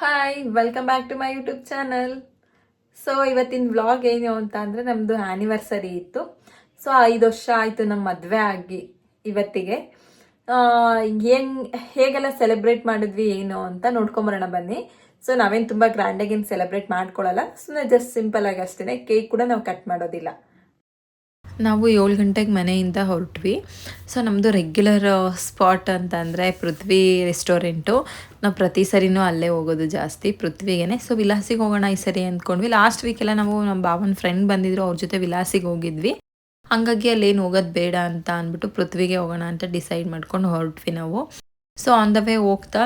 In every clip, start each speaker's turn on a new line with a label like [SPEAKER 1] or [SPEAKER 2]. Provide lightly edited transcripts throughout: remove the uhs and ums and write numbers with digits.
[SPEAKER 1] Hi, welcome back to my YouTube channel. So ಇವತ್ತಿನ vlog ಏನು ಅಂತ ಅಂದರೆ ನಮ್ಮದು ಆ್ಯನಿವರ್ಸರಿ ಇತ್ತು. ಸೊ 5 ವರ್ಷ ಆಯಿತು ನಮ್ಮ ಮದುವೆ ಆಗಿ ಇವತ್ತಿಗೆ. ಹೇಗೆಲ್ಲ ಸೆಲೆಬ್ರೇಟ್ ಮಾಡಿದ್ವಿ ಏನು ಅಂತ ನೋಡ್ಕೊಂಬರೋಣ ಬನ್ನಿ. ಸೊ ನಾವೇನು ತುಂಬ ಗ್ರ್ಯಾಂಡಾಗೇನು ಸೆಲೆಬ್ರೇಟ್ ಮಾಡ್ಕೊಳ್ಳಲ್ಲ, ಸುಮ್ಮನೆ ಜಸ್ಟ್ ಸಿಂಪಲ್ ಆಗಿ ಅಷ್ಟೇ. ಕೇಕ್ ಕೂಡ ನಾವು ಕಟ್ ಮಾಡೋದಿಲ್ಲ.
[SPEAKER 2] ನಾವು 7 ಗಂಟೆಗೆ ಮನೆಯಿಂದ ಹೊರಟ್ವಿ. ಸೊ ನಮ್ಮದು ರೆಗ್ಯುಲರ್ ಸ್ಪಾಟ್ ಅಂತ ಅಂದರೆ ಪೃಥ್ವಿ ರೆಸ್ಟೋರೆಂಟು. ನಾವು ಪ್ರತಿ ಸರಿನೂ ಅಲ್ಲೇ ಹೋಗೋದು ಜಾಸ್ತಿ, ಪೃಥ್ವಿಗೆ. ಸೊ ವಿಲಾಸಿಗೆ ಹೋಗೋಣ ಈ ಸರಿ ಅಂದ್ಕೊಂಡ್ವಿ. ಲಾಸ್ಟ್ ವೀಕೆಲ್ಲ ನಾವು ನಮ್ಮ ಭಾವನ ಫ್ರೆಂಡ್ ಬಂದಿದ್ರು, ಅವ್ರ ಜೊತೆ ವಿಲಾಸಿಗೆ ಹೋಗಿದ್ವಿ. ಹಂಗಾಗಿ ಅಲ್ಲೇನು ಹೋಗೋದು ಬೇಡ ಅಂತ ಅಂದ್ಬಿಟ್ಟು ಪೃಥ್ವಿಗೆ ಹೋಗೋಣ ಅಂತ ಡಿಸೈಡ್ ಮಾಡ್ಕೊಂಡು ಹೊರಟ್ವಿ ನಾವು. ಸೊ ಆನ್ ದ ವೇ ಹೋಗ್ತಾ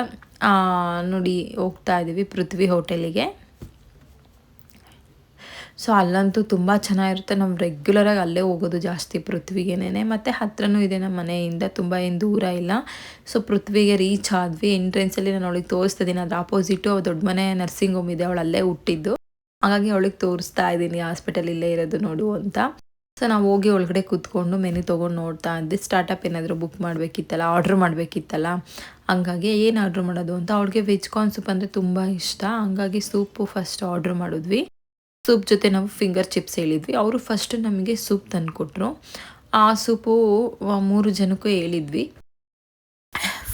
[SPEAKER 2] ಹೋಗ್ತಾ ಇದ್ದೀವಿ ಪೃಥ್ವಿ ಹೋಟೆಲಿಗೆ. ಸೊ ಅಲ್ಲಂತೂ ತುಂಬ ಚೆನ್ನಾಗಿರುತ್ತೆ. ನಾವು ರೆಗ್ಯುಲರಾಗಿ ಅಲ್ಲೇ ಹೋಗೋದು ಜಾಸ್ತಿ ಪೃಥ್ವಿಗೇನೆ. ಮತ್ತು ಹತ್ರನೂ ಇದೆ ನಮ್ಮ ಮನೆಯಿಂದ, ತುಂಬ ಏನು ದೂರ ಇಲ್ಲ. ಸೊ ಪೃಥ್ವಿಗೆ ರೀಚ್ ಆದ್ವಿ. ಎಂಟ್ರೆನ್ಸಲ್ಲಿ ನಾನು ಅವಳಿಗೆ ತೋರಿಸ್ತಾ ಇದ್ದೀನಿ. ಅದ್ರ ಆಪೋಸಿಟು ದೊಡ್ಡ ಮನೆ ನರ್ಸಿಂಗ್ ಹೋಮ್ ಇದೆ, ಅವಳು ಅಲ್ಲೇ ಹುಟ್ಟಿದ್ದು. ಹಾಗಾಗಿ ಅವಳಿಗೆ ತೋರಿಸ್ತಾ ಇದ್ದೀನಿ ಹಾಸ್ಪಿಟಲ್ ಇಲ್ಲೇ ಇರೋದು ನೋಡು ಅಂತ. ಸೊ ನಾವು ಹೋಗಿ ಒಳಗಡೆ ಕೂತ್ಕೊಂಡು ಮೆನು ತೊಗೊಂಡು ನೋಡ್ತಾ ಇದ್ದೆ. ಸ್ಟಾರ್ಟಪ್ ಏನಾದರೂ ಬುಕ್ ಮಾಡಬೇಕಿತ್ತಲ್ಲ, ಆರ್ಡ್ರ್ ಮಾಡಬೇಕಿತ್ತಲ್ಲ. ಹಂಗಾಗಿ ಏನು ಆರ್ಡ್ರ್ ಮಾಡೋದು ಅಂತ. ಅವಳಿಗೆ ವೆಜ್ ಕಾರ್ನ್ ಸೂಪ್ ಅಂದರೆ ತುಂಬ ಇಷ್ಟ. ಹಂಗಾಗಿ ಸೂಪು ಫಸ್ಟ್ ಆರ್ಡ್ರ್ ಮಾಡಿದ್ವಿ. ಸೂಪ್ ಜೊತೆ ನಾವು ಫಿಂಗರ್ ಚಿಪ್ಸ್ ಹೇಳಿದ್ವಿ. ಅವರು ಫಸ್ಟ್ ನಮಗೆ ಸೂಪ್ ತಂದುಕೊಟ್ರು. ಆ ಸೂಪು 3 ಜನಕ್ಕೂ ಹೇಳಿದ್ವಿ.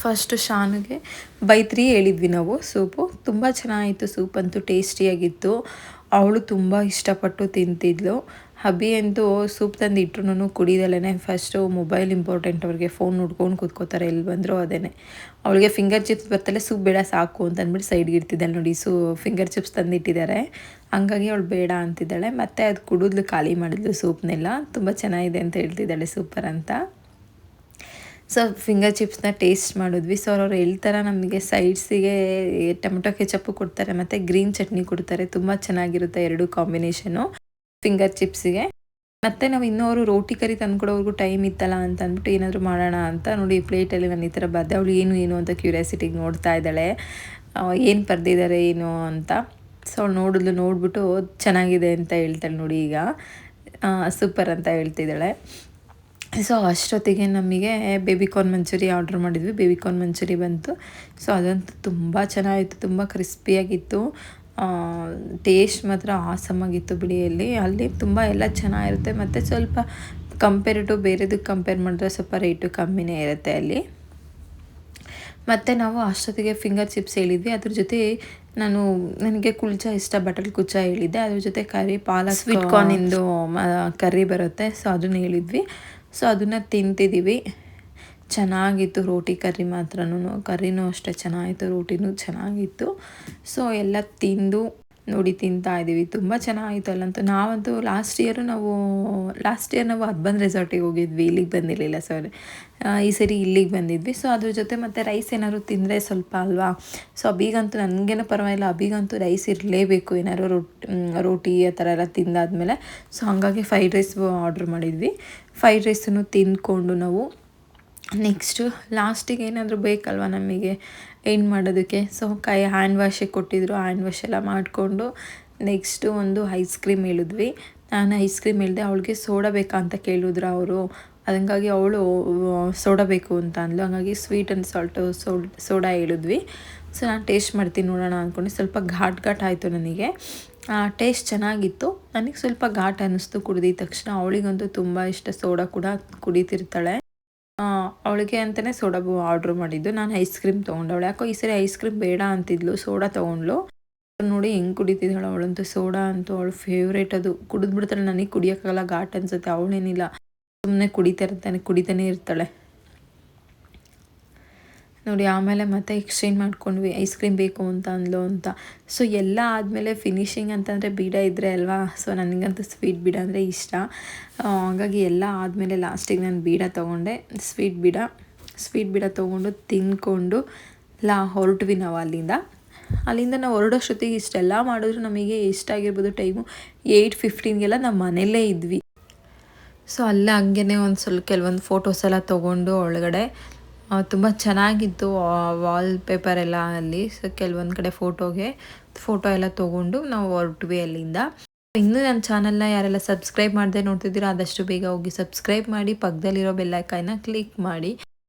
[SPEAKER 2] ಫಸ್ಟು ಶಾನುಗೆ ಬೈ 3 ಹೇಳಿದ್ವಿ ನಾವು ಸೂಪು. ತುಂಬ ಚೆನ್ನಾಗಿತ್ತು, ಸೂಪ್ ಅಂತೂ ಟೇಸ್ಟಿಯಾಗಿತ್ತು. ಅವಳು ತುಂಬ ಇಷ್ಟಪಟ್ಟು ತಿಂತಿದ್ಲು. ಹಬ್ಬಿ ಅಂತೂ ಸೂಪ್ ತಂದು ಇಟ್ರು ಕುಡಿದಲ್ಲೇ ಫಸ್ಟು ಮೊಬೈಲ್ ಇಂಪಾರ್ಟೆಂಟ್, ಅವ್ರಿಗೆ ಫೋನ್ ನೋಡ್ಕೊಂಡು ಕೂತ್ಕೋತಾರೆ ಎಲ್ಲಿ ಬಂದರೂ ಅದೇ. ಅವಳಿಗೆ ಫಿಂಗರ್ ಚಿಪ್ಸ್ ಬರ್ತಲ್ಲೇ ಸೂಪ್ ಬೇಡ ಸಾಕು ಅಂತ ಅಂದ್ಬಿಟ್ಟು ಸೈಡ್ಗೆ ಇರ್ತಿದ್ದಾಳೆ ನೋಡಿ. ಫಿಂಗರ್ ಚಿಪ್ಸ್ ತಂದಿಟ್ಟಿದ್ದಾರೆ, ಹಂಗಾಗಿ ಅವಳು ಬೇಡ ಅಂತಿದ್ದಾಳೆ. ಮತ್ತು ಅದು ಕುಡಿದ್ಲು, ಖಾಲಿ ಮಾಡಿದ್ಲು ಸೂಪ್ನೆಲ್ಲ. ತುಂಬ ಚೆನ್ನಾಗಿದೆ ಅಂತ ಹೇಳ್ತಿದ್ದಾಳೆ, ಸೂಪರ್ ಅಂತ. ಸೊ ಫಿಂಗರ್ ಚಿಪ್ಸ್ನ ಟೇಸ್ಟ್ ಮಾಡಿದ್ವಿ. ಸೊ ಅವ್ರು ಹೇಳ್ತಾರೆ ನಮಗೆ ಸೈಡ್ಸಿಗೆ ಟೊಮೆಟೊ ಕೆಚಪ್ಪು ಕೊಡ್ತಾರೆ ಮತ್ತು ಗ್ರೀನ್ ಚಟ್ನಿ ಕೊಡ್ತಾರೆ. ತುಂಬ ಚೆನ್ನಾಗಿರುತ್ತೆ ಎರಡು ಕಾಂಬಿನೇಷನು ಫಿಂಗರ್ ಚಿಪ್ಸಿಗೆ. ಮತ್ತು ನಾವು ಇನ್ನೂ ಅವರು ರೋಟಿ ಕರಿ ತಂದ್ಕೊಡೋವ್ರಿಗೂ ಟೈಮ್ ಇತ್ತಲ್ಲ ಅಂತ ಅಂದ್ಬಿಟ್ಟು ಏನಾದರೂ ಮಾಡೋಣ ಅಂತ ನೋಡಿ ಪ್ಲೇಟಲ್ಲಿ ನಾನು ಈ ಥರ ಬರ್ದೆ. ಅವಳು ಏನು ಅಂತ ಕ್ಯೂರಿಯಾಸಿಟಿಗೆ ನೋಡ್ತಾ ಇದ್ದಾಳೆ, ಏನು ಬರೆದಿದ್ದಾರೆ ಏನು ಅಂತ. ಸೊ ಅವಳು ನೋಡ್ಬಿಟ್ಟು ಚೆನ್ನಾಗಿದೆ ಅಂತ ಹೇಳ್ತಾಳೆ ನೋಡಿ. ಈಗ ಸೂಪರ್ ಅಂತ ಹೇಳ್ತಿದ್ದಾಳೆ. ಸೊ ಅಷ್ಟೊತ್ತಿಗೆ ನಮಗೆ ಬೇಬಿಕಾರ್ನ್ ಮಂಚೂರಿ ಆರ್ಡ್ರ್ ಮಾಡಿದ್ವಿ. ಬೇಬಿಕಾರ್ನ್ ಮಂಚೂರಿ ಬಂತು. ಸೊ ಅದಂತೂ ತುಂಬ ಚೆನ್ನಾಗಿತ್ತು, ತುಂಬ ಕ್ರಿಸ್ಪಿಯಾಗಿತ್ತು. ಟೇಸ್ಟ್ ಮಾತ್ರ ಆಸಮಾಗಿತ್ತು ಬಿಡಿ. ಅಲ್ಲಿ ತುಂಬ ಎಲ್ಲ ಚೆನ್ನಾಗಿರುತ್ತೆ. ಮತ್ತು ಸ್ವಲ್ಪ ಬೇರೆದಕ್ಕೆ ಕಂಪೇರ್ ಮಾಡಿದ್ರೆ ಸ್ವಲ್ಪ ರೇಟು ಕಮ್ಮಿನೇ ಇರುತ್ತೆ ಅಲ್ಲಿ. ಮತ್ತು ನಾವು ಅಷ್ಟೊತ್ತಿಗೆ ಫಿಂಗರ್ ಚಿಪ್ಸ್ ಹೇಳಿದ್ವಿ. ಅದ್ರ ಜೊತೆ ನನಗೆ ಕುಲ್ಚಾ ಇಷ್ಟ, ಬಟರ್ ಕುಲ್ಚಾ ಹೇಳಿದ್ದೆ. ಅದ್ರ ಜೊತೆ ಕರಿ ಪಾಲಕ್ ಸ್ವೀಟ್ ಕಾರ್ನಿಂದು ಕರ್ರಿ ಬರುತ್ತೆ. ಸೊ ಅದನ್ನು ಹೇಳಿದ್ವಿ. ಸೊ ಅದನ್ನು ತಿಂತಿದ್ದೀವಿ. ಚೆನ್ನಾಗಿತ್ತು ರೋಟಿ ಕರ್ರಿ ಮಾತ್ರನೂ. ಕರ್ರಿನೂ ಅಷ್ಟೇ ಚೆನ್ನಾಗಿತ್ತು, ರೋಟಿನೂ ಚೆನ್ನಾಗಿತ್ತು. ಸೊ ಎಲ್ಲ ತಿಂದು ತಿಂತಾ ಇದ್ದೀವಿ. ತುಂಬ ಚೆನ್ನಾಗಿತ್ತು ಅಲ್ಲಂತೂ. ನಾವಂತೂ ಲಾಸ್ಟ್ ಇಯರ್ ನಾವು ಅರ್ಬನ್ ರೆಸಾರ್ಟಿಗೆ ಹೋಗಿದ್ವಿ, ಇಲ್ಲಿಗೆ ಬಂದಿರಲಿಲ್ಲ. ಈ ಸರಿ ಇಲ್ಲಿಗೆ ಬಂದಿದ್ವಿ. ಸೊ ಅದ್ರ ಜೊತೆ ಮತ್ತು ರೈಸ್ ಏನಾದ್ರು ತಿಂದರೆ ಸ್ವಲ್ಪ ಅಲ್ವಾ. ಸೊ ಅಬಿಗಂತೂ ನನಗೇನೋ ಪರವಾಗಿಲ್ಲ, ಅಬಿಗಂತೂ ರೈಸ್ ಇರಲೇಬೇಕು, ಏನಾದ್ರು ರೋಟಿ ಆ ಥರ ಎಲ್ಲ ತಿಂದಾದ್ಮೇಲೆ. ಸೊ ಹಾಗಾಗಿ ಫ್ರೈಡ್ ರೈಸ್ ಆರ್ಡ್ರ್ ಮಾಡಿದ್ವಿ. ಫ್ರೈಡ್ ರೈಸನ್ನು ತಿಂದ್ಕೊಂಡು ನಾವು ನೆಕ್ಸ್ಟು ಲಾಸ್ಟಿಗೆ ಏನಾದರೂ ಬೇಕಲ್ವ ನಮಗೆ ಏನು ಮಾಡೋದಕ್ಕೆ. ಸೊ ಹ್ಯಾಂಡ್ ವಾಶಿಗೆ ಕೊಟ್ಟಿದ್ರು, ಹ್ಯಾಂಡ್ ವಾಶ್ ಎಲ್ಲ ಮಾಡಿಕೊಂಡು ನೆಕ್ಸ್ಟು ಒಂದು ಐಸ್ ಕ್ರೀಮ್ ಹೇಳಿದ್ವಿ. ನಾನು ಐಸ್ ಕ್ರೀಮ್ ಹೇಳಿದೆ, ಅವಳಿಗೆ ಸೋಡಾ ಬೇಕಾ ಅಂತ ಕೇಳಿದ್ರು ಅವರು. ಹಂಗಾಗಿ ಅವಳು ಸೋಡಾ ಬೇಕು ಅಂತ ಅಂದ್ಲು. ಹಂಗಾಗಿ ಸ್ವೀಟ್ ಆ್ಯಂಡ್ ಸಾಲ್ಟು ಸೋಡಾ ಹೇಳಿದ್ವಿ. ಸೊ ನಾನು ಟೇಸ್ಟ್ ಮಾಡ್ತೀನಿ ನೋಡೋಣ ಅಂದ್ಕೊಂಡು. ಸ್ವಲ್ಪ ಘಾಟ್ ಆಯಿತು ನನಗೆ. ಟೇಸ್ಟ್ ಚೆನ್ನಾಗಿತ್ತು, ನನಗೆ ಸ್ವಲ್ಪ ಘಾಟ್ ಅನ್ನಿಸ್ತು ಕುಡಿದಿದ ತಕ್ಷಣ. ಅವಳಿಗಂತೂ ತುಂಬ ಇಷ್ಟ, ಸೋಡಾ ಕೂಡ ಕುಡಿತಿರ್ತಾಳೆ. ಅವಳಿಗೆ ಅಂತಲೇ ಸೋಡಾ ಆರ್ಡ್ರ್ ಮಾಡಿದ್ದು. ನಾನು ಐಸ್ ಕ್ರೀಮ್ ತೊಗೊಂಡವಳು. ಯಾಕೋ ಈ ಸರಿ ಐಸ್ ಕ್ರೀಮ್ ಬೇಡ ಅಂತಿದ್ಲು, ಸೋಡಾ ತೊಗೊಂಡ್ಳು. ನೋಡಿ ಹೆಂಗೆ ಕುಡಿತಿದ್ದಾಳೆ ಅವಳಂತೂ. ಸೋಡಾ ಅಂತೂ ಅವಳು ಫೇವ್ರೇಟ್. ಅದು ಕುಡಿದ್ಬಿಡ್ತಾಳೆ. ನನಗೆ ಕುಡಿಯೋಕ್ಕಾಗಲ್ಲ, ಘಾಟ್ ಅನ್ಸುತ್ತೆ. ಅವಳೇನಿಲ್ಲ, ಸುಮ್ಮನೆ ಕುಡಿತಾನೆ ಇರ್ತಾಳೆ ನೋಡಿ. ಆಮೇಲೆ ಮತ್ತೆ ಎಕ್ಸ್ಚೇಂಜ್ ಮಾಡ್ಕೊಂಡ್ವಿ, ಐಸ್ ಕ್ರೀಮ್ ಬೇಕು ಅಂತ ಅಂದ್ಲು ಅಂತ. ಸೊ ಎಲ್ಲ ಆದಮೇಲೆ ಫಿನಿಶಿಂಗ್ ಅಂತಂದರೆ ಬೀಡ ಇದ್ದರೆ ಅಲ್ವಾ. ಸೊ ನನಗಂತೂ ಸ್ವೀಟ್ ಬೀಡ ಅಂದರೆ ಇಷ್ಟ. ಹಾಗಾಗಿ ಎಲ್ಲ ಆದಮೇಲೆ ಲಾಸ್ಟಿಗೆ ನಾನು ಬೀಡ ತೊಗೊಂಡೆ, ಸ್ವೀಟ್ ಬೀಡ ತೊಗೊಂಡು ತಿಂದ್ಕೊಂಡು ಹೊರಟ್ವಿ ನಾವು ಅಲ್ಲಿಂದ ನಾವು ಹೊರಡೋಷ್ಟೊತ್ತಿಗೆ ಇಷ್ಟೆಲ್ಲ ಮಾಡಿದ್ರು ನಮಗೆ ಎಷ್ಟಾಗಿರ್ಬೋದು ಟೈಮು 8:15ಗೆಲ್ಲ ನಾವು ಮನೆಯಲ್ಲೇ ಇದ್ವಿ. ಸೊ ಅಲ್ಲೇ ಹಂಗೇ ಕೆಲವೊಂದು ಫೋಟೋಸ್ ಎಲ್ಲ ತೊಗೊಂಡು ಒಳಗಡೆ ತುಂಬ ಚೆನ್ನಾಗಿತ್ತು ವಾಲ್ ಪೇಪರ್ ಎಲ್ಲ ಅಲ್ಲಿ. ಸೊ ಕೆಲವೊಂದು ಕಡೆ ಫೋಟೋ ಎಲ್ಲ ತೊಗೊಂಡು ನಾವು ಹೊರಟ್ವಿ ಅಲ್ಲಿಂದ. ಇನ್ನೂ ನನ್ನ ಚಾನಲ್ನ ಯಾರೆಲ್ಲ ಸಬ್ಸ್ಕ್ರೈಬ್ ಮಾಡದೆ ನೋಡ್ತಿದ್ದೀರೋ ಆದಷ್ಟು ಬೇಗ ಹೋಗಿ ಸಬ್ಸ್ಕ್ರೈಬ್ ಮಾಡಿ, ಪಕ್ಕದಲ್ಲಿರೋ ಬೆಲ್ ಐಕಾನ್ನ ಕ್ಲಿಕ್ ಮಾಡಿ.